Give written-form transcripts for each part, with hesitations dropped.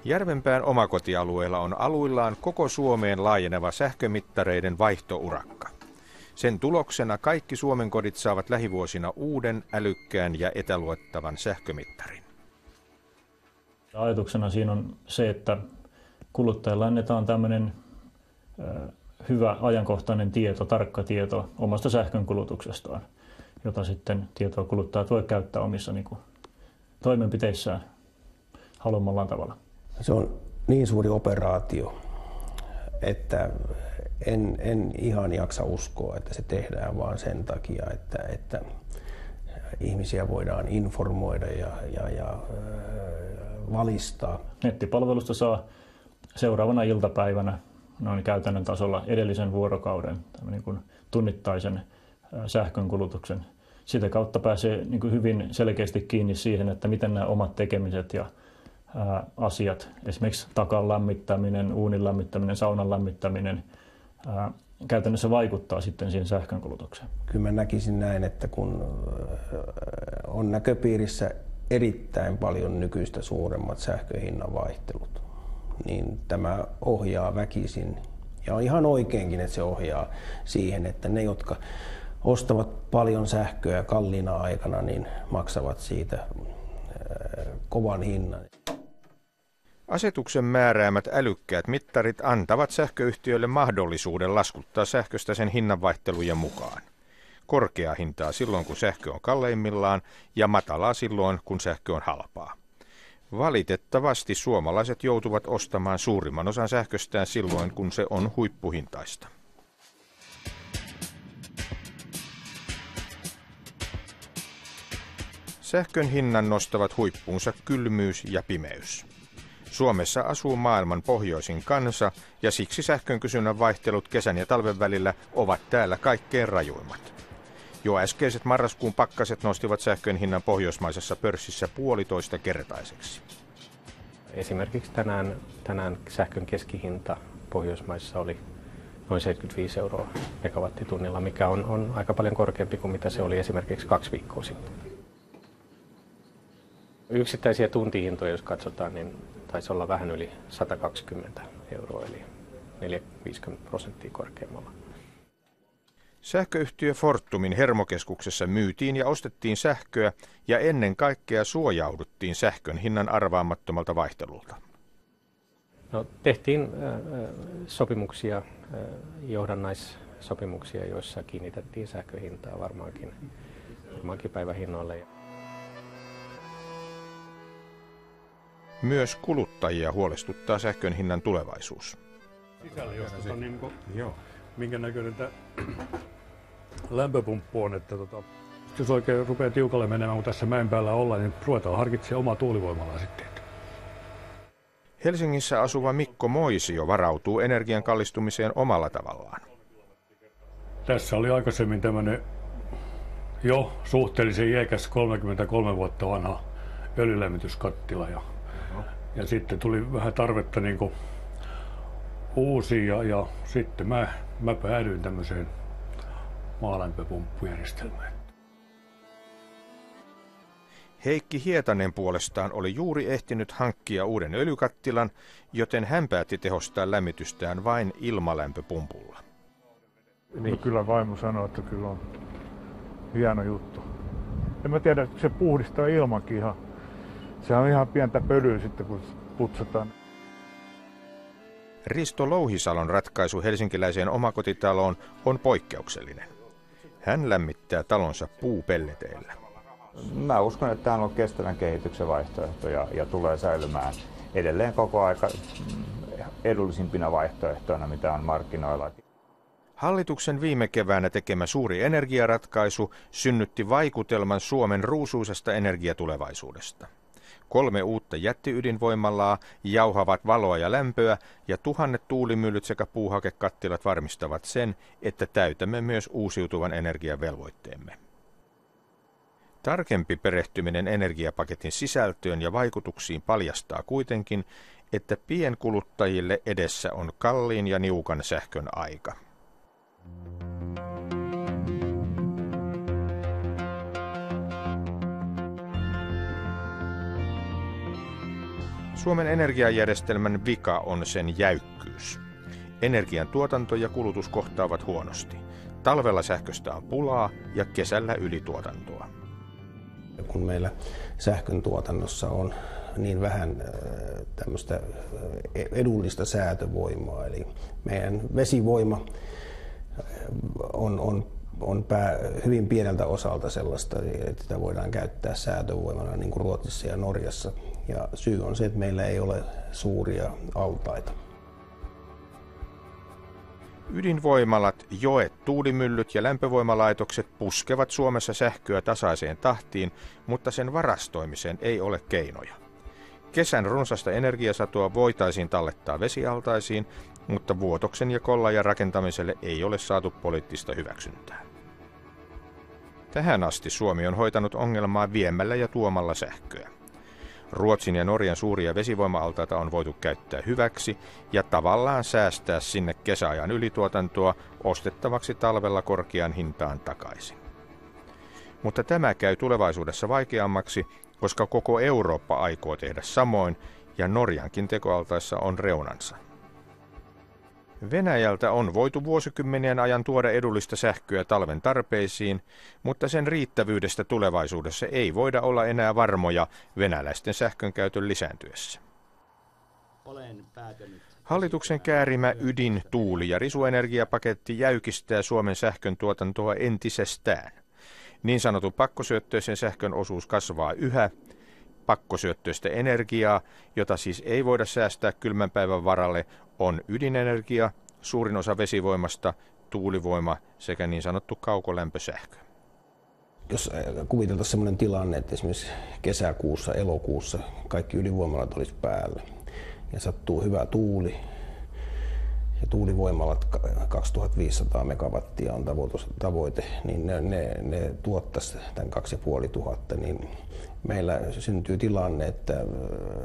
Järvenpään omakotialueella on aluillaan koko Suomeen laajeneva sähkömittareiden vaihtourakka. Sen tuloksena kaikki Suomen kodit saavat lähivuosina uuden, älykkään ja etäluettavan sähkömittarin. Ajatuksena siinä on se, että kuluttajille annetaan tämmöinen hyvä ajankohtainen tieto, tarkka tieto omasta sähkönkulutuksestaan, jota sitten tietoa kuluttajat voi käyttää omissa toimenpiteissään haluamallaan tavalla. Se on niin suuri operaatio, että en ihan jaksa uskoa, että se tehdään vaan sen takia, että ihmisiä voidaan informoida ja valistaa. Nettipalvelusta saa seuraavana iltapäivänä noin käytännön tasolla edellisen vuorokauden tunnittaisen sähkönkulutuksen. Sitä kautta pääsee hyvin selkeästi kiinni siihen, että miten nämä omat tekemiset ja asiat, esimerkiksi takan lämmittäminen, uunin lämmittäminen, saunan lämmittäminen, käytännössä vaikuttaa sitten siihen sähkönkulutukseen. Kyllä mä näkisin näin, että kun on näköpiirissä erittäin paljon nykyistä suuremmat sähköhinnan vaihtelut, niin tämä ohjaa väkisin, ja on ihan oikeinkin, että se ohjaa siihen, että ne, jotka ostavat paljon sähköä kalliina aikana, niin maksavat siitä kovan hinnan. Asetuksen määräämät älykkäät mittarit antavat sähköyhtiöille mahdollisuuden laskuttaa sähköstä sen hinnanvaihtelujen mukaan. Korkeaa hintaa silloin, kun sähkö on kalleimmillaan, ja matalaa silloin, kun sähkö on halpaa. Valitettavasti suomalaiset joutuvat ostamaan suurimman osan sähköstään silloin, kun se on huippuhintaista. Sähkön hinnan nostavat huippuunsa kylmyys ja pimeys. Suomessa asuu maailman pohjoisin kansa, ja siksi sähkön kysynnän vaihtelut kesän ja talven välillä ovat täällä kaikkein rajuimmat. Jo äskeiset marraskuun pakkaset nostivat sähkön hinnan pohjoismaisessa pörssissä 1,5-kertaiseksi. Esimerkiksi tänään sähkön keskihinta Pohjoismaissa oli noin 75 € megawattitunnilla, mikä on aika paljon korkeampi kuin mitä se oli esimerkiksi 2 viikkoa sitten. Yksittäisiä tuntihintoja, jos katsotaan, niin taisi olla vähän yli 120 €, eli 4-50% korkeammalla. Sähköyhtiö Fortumin hermokeskuksessa myytiin ja ostettiin sähköä, ja ennen kaikkea suojauduttiin sähkön hinnan arvaamattomalta vaihtelulta. No, tehtiin sopimuksia, johdannaissopimuksia, joissa kiinnitettiin sähköhintaa varmaankin päivähinnoille. Myös kuluttajia huolestuttaa sähkön hinnan tulevaisuus. Sisällä joskus on minkä näköinen tämä lämpöpumppu on, että jos oikein rupeaa tiukalle menemään, kun tässä mäen päällä ollaan, niin ruvetaan harkitsemaan omaa tuulivoimalaa sitten. Helsingissä asuva Mikko Moisio varautuu energian kallistumiseen omalla tavallaan. Tässä oli aikaisemmin tämmöinen jo suhteellisen iäkäs 33 vuotta vanha öljylämmityskattila. Ja sitten tuli vähän tarvetta uusia ja sitten mä päädyin tämmöiseen maalämpöpumppujärjestelmään. Heikki Hietanen puolestaan oli juuri ehtinyt hankkia uuden öljykattilan, joten hän päätti tehostaa lämmitystään vain ilmalämpöpumpulla. No, kyllä vaimo sanoi, että kyllä on hieno juttu. En mä tiedä, että se puhdistaa ilmankin ihan. Se on ihan pientä pölyä sitten, kun putsataan. Risto Louhisalon ratkaisu helsinkiläiseen omakotitaloon on poikkeuksellinen. Hän lämmittää talonsa puupelleteillä. Mä uskon, että tämä on ollut kestävän kehityksen vaihtoehto ja tulee säilymään edelleen koko aika edullisimpina vaihtoehtoina, mitä on markkinoilla. Hallituksen viime keväänä tekemä suuri energiaratkaisu synnytti vaikutelman Suomen ruusuisesta energiatulevaisuudesta. 3 uutta jättiydinvoimalaa jauhavat valoa ja lämpöä, ja 1000 tuulimyllyt sekä puuhakekattilat varmistavat sen, että täytämme myös uusiutuvan energian velvoitteemme. Tarkempi perehtyminen energiapaketin sisältöön ja vaikutuksiin paljastaa kuitenkin, että pienkuluttajille edessä on kalliin ja niukan sähkön aika. Suomen energiajärjestelmän vika on sen jäykkyys. Energian tuotanto ja kulutus kohtaavat huonosti. Talvella sähköstä on pulaa ja kesällä ylituotantoa. Kun meillä sähkön tuotannossa on niin vähän tämmöistä edullista säätövoimaa, eli meidän vesivoima on hyvin pieneltä osalta sellaista, että sitä voidaan käyttää säätövoimana niin kuin Ruotsissa ja Norjassa. Ja syy on se, että meillä ei ole suuria altaita. Ydinvoimalat, joet, tuulimyllyt ja lämpövoimalaitokset puskevat Suomessa sähköä tasaiseen tahtiin, mutta sen varastoimiseen ei ole keinoja. Kesän runsasta energiasatoa voitaisiin tallettaa vesialtaisiin, mutta Vuotoksen ja Kollajan rakentamiselle ei ole saatu poliittista hyväksyntää. Tähän asti Suomi on hoitanut ongelmaa viemällä ja tuomalla sähköä. Ruotsin ja Norjan suuria vesivoima-altaita on voitu käyttää hyväksi ja tavallaan säästää sinne kesäajan ylituotantoa ostettavaksi talvella korkean hintaan takaisin. Mutta tämä käy tulevaisuudessa vaikeammaksi, koska koko Eurooppa aikoo tehdä samoin ja Norjankin tekoaltaissa on reunansa. Venäjältä on voitu vuosikymmenien ajan tuoda edullista sähköä talven tarpeisiin, mutta sen riittävyydestä tulevaisuudessa ei voida olla enää varmoja venäläisten sähkön käytön lisääntyessä. Hallituksen käärimä ydin-, tuuli- ja risuenergiapaketti jäykistää Suomen sähkön tuotantoa entisestään. Niin sanotun pakkosyöttöisen sähkön osuus kasvaa yhä. Pakkosyöttöistä energiaa, jota siis ei voida säästää kylmän päivän varalle, on ydinenergia, suurin osa vesivoimasta, tuulivoima sekä niin sanottu kaukolämpösähkö. Jos kuviteltaisiin sellainen tilanne, että esimerkiksi kesäkuussa, elokuussa kaikki ydinvoimalat olisi päällä ja sattuu hyvä tuuli ja tuulivoimalat 2500 megawattia on tavoite, niin ne tuottaisi tämän 2500, niin meillä syntyy tilanne, että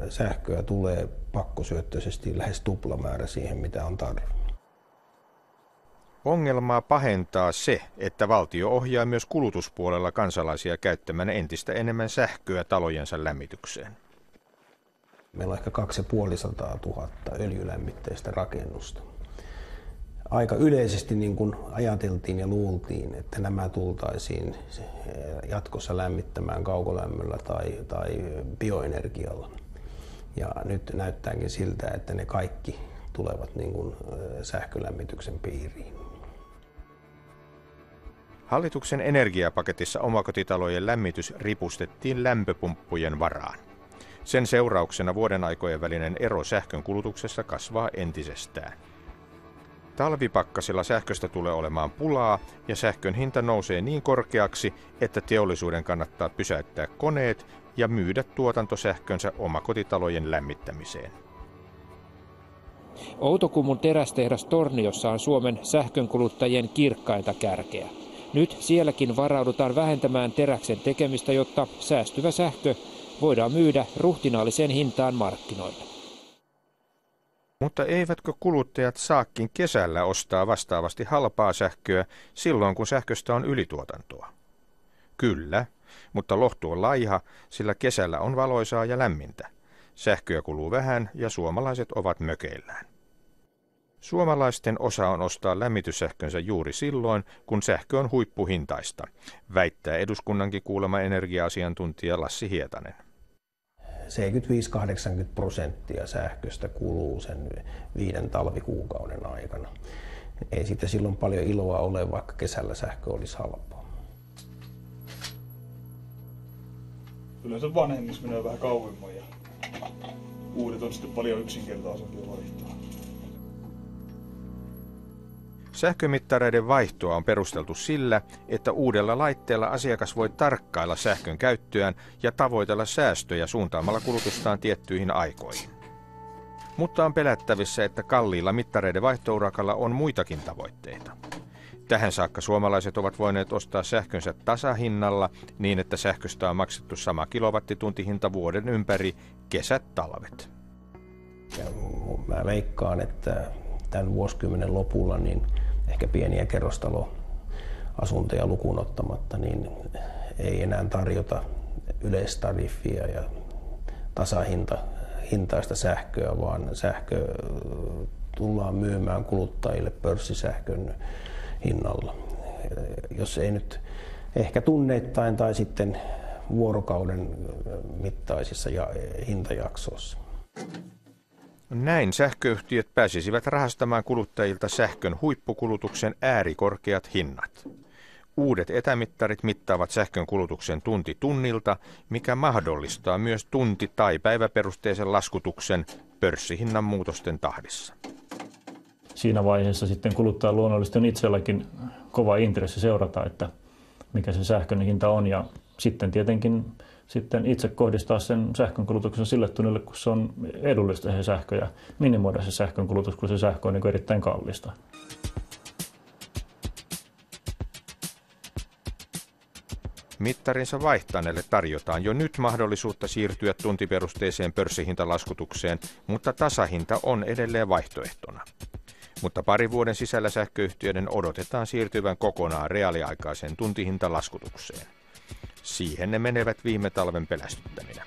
sähköä tulee pakkosyöttöisesti lähes tuplamäärä siihen, mitä on tarve. Ongelmaa pahentaa se, että valtio ohjaa myös kulutuspuolella kansalaisia käyttämään entistä enemmän sähköä talojensa lämmitykseen. Meillä on ehkä 250 000 öljylämmitteistä rakennusta. Aika yleisesti niin kuin ajateltiin ja luultiin, että nämä tultaisiin jatkossa lämmittämään kaukolämmöllä tai bioenergialla. Ja nyt näyttääkin siltä, että ne kaikki tulevat niin kuin sähkölämmityksen piiriin. Hallituksen energiapaketissa omakotitalojen lämmitys ripustettiin lämpöpumppujen varaan. Sen seurauksena vuoden aikojen välinen ero sähkön kulutuksessa kasvaa entisestään. Talvipakkasilla sähköstä tulee olemaan pulaa ja sähkön hinta nousee niin korkeaksi, että teollisuuden kannattaa pysäyttää koneet ja myydä tuotantosähkönsä omakotitalojen lämmittämiseen. Outokummun terästehdas Torniossa on Suomen sähkönkuluttajien kirkkainta kärkeä. Nyt sielläkin varaudutaan vähentämään teräksen tekemistä, jotta säästyvä sähkö voidaan myydä ruhtinaalliseen hintaan markkinoille. Mutta eivätkö kuluttajat saakin kesällä ostaa vastaavasti halpaa sähköä silloin, kun sähköstä on ylituotantoa? Kyllä, mutta lohtu on laiha, sillä kesällä on valoisaa ja lämmintä. Sähköä kuluu vähän ja suomalaiset ovat mökeillään. Suomalaisten osa on ostaa lämmityssähkönsä juuri silloin, kun sähkö on huippuhintaista, väittää eduskunnankin kuulema energia-asiantuntija Lassi Hietanen. 75-80% sähköstä kuluu sen 5 talvikuukauden aikana. Ei siitä silloin paljon iloa ole, vaikka kesällä sähkö olisi halpaa. Yleensä vanhemmissa menee vähän kauemmin ja uudet on sitten paljon yksinkertaisempia vaihtoa. Sähkömittareiden vaihtoa on perusteltu sillä, että uudella laitteella asiakas voi tarkkailla sähkön käyttöään ja tavoitella säästöjä suuntaamalla kulutustaan tiettyihin aikoihin. Mutta on pelättävissä, että kalliilla mittareiden vaihtourakalla on muitakin tavoitteita. Tähän saakka suomalaiset ovat voineet ostaa sähkönsä tasahinnalla niin, että sähköstä on maksettu sama kilowattituntihinta vuoden ympäri, kesät, talvet. Ja mä veikkaan, että tämän vuosikymmenen lopulla niin ehkä pieniä kerrostaloasuntoja lukuun ottamatta niin ei enää tarjota yleistariffia ja hintaista sähköä, vaan sähkö tullaan myymään kuluttajille pörssisähkön hinnalla. Jos ei nyt ehkä tunneittain tai sitten vuorokauden mittaisissa hintajaksoissa. Näin sähköyhtiöt pääsisivät rahastamaan kuluttajilta sähkön huippukulutuksen äärikorkeat hinnat. Uudet etämittarit mittaavat sähkön kulutuksen tunti tunnilta, mikä mahdollistaa myös tunti- tai päiväperusteisen laskutuksen pörssihinnan muutosten tahdissa. Siinä vaiheessa sitten kuluttaja luonnollisesti on itselläkin kova intressi seurata, että mikä se sähkön hinta on, ja sitten tietenkin itse kohdistaa sen sähkön kulutuksen sille tunnille, kun se on edullista se sähkö, ja minimoida se sähkön kulutus, kun se sähkö on niin kuin erittäin kallista. Mittarinsa vaihtaneelle tarjotaan jo nyt mahdollisuutta siirtyä tuntiperusteiseen pörssihintalaskutukseen, mutta tasahinta on edelleen vaihtoehtona. Mutta parin vuoden sisällä sähköyhtiöiden odotetaan siirtyvän kokonaan reaaliaikaiseen tuntihintalaskutukseen. Siihen ne menevät viime talven pelästyttäminä.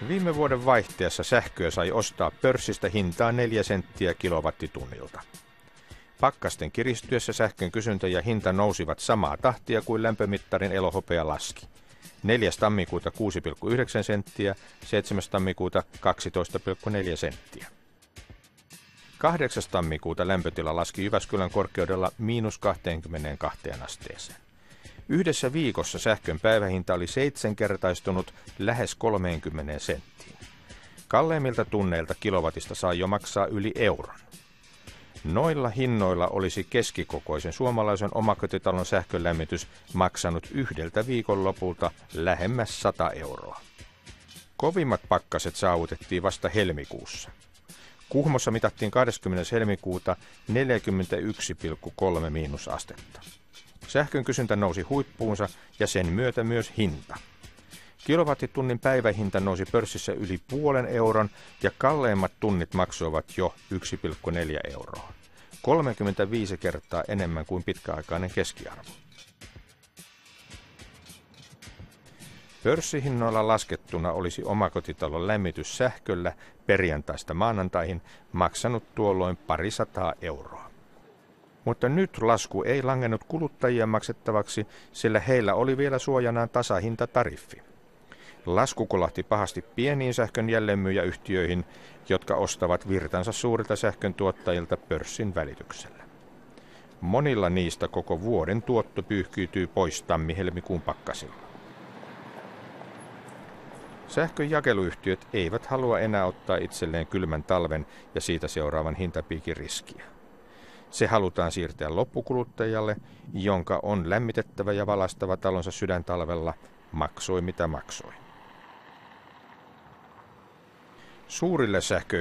Viime vuoden vaihteessa sähköä sai ostaa pörssistä hintaan 4 senttiä kilowattitunnilta. Pakkasten kiristyessä sähkön kysyntä ja hinta nousivat samaa tahtia kuin lämpömittarin elohopea laski. 4. tammikuuta 6,9 senttiä, 7. tammikuuta 12,4 senttiä. 8. tammikuuta lämpötila laski Jyväskylän korkeudella -22 asteeseen. Yhdessä viikossa sähkön päivähinta oli 7-kertaistunut lähes 30 senttiin. Kalleimmilta tunneilta kilovatista saa jo maksaa yli euron. Noilla hinnoilla olisi keskikokoisen suomalaisen omakotitalon sähkölämmitys maksanut yhdeltä viikonlopulta lähemmäs 100 euroa. Kovimmat pakkaset saavutettiin vasta helmikuussa. Kuhmossa mitattiin 20. helmikuuta 41,3 miinusastetta. Sähkön kysyntä nousi huippuunsa ja sen myötä myös hinta. Kilowattitunnin päivähinta nousi pörssissä yli 0,5 euron ja kalleimmat tunnit maksoivat jo 1,4 euroa. 35 kertaa enemmän kuin pitkäaikainen keskiarvo. Pörssihinnoilla laskettuna olisi omakotitalon lämmitys sähköllä perjantaista maanantaihin maksanut tuolloin 200 euroa. Mutta nyt lasku ei langennut kuluttajien maksettavaksi, sillä heillä oli vielä suojanaan tasahintatariffi. Lasku kolahti pahasti pieniin sähkön jälleenmyyjäyhtiöihin, jotka ostavat virtansa suurilta sähkön tuottajilta pörssin välityksellä. Monilla niistä koko vuoden tuotto pyyhkiytyy pois tammi-helmikuun pakkasilla. Sähkön jakeluyhtiöt eivät halua enää ottaa itselleen kylmän talven ja siitä seuraavan hintapiikin riskiä. Se halutaan siirtää loppukuluttajalle, jonka on lämmitettävä ja valaistava talonsa sydäntalvella, maksoi mitä maksoi. Suurille sähköyhtiöille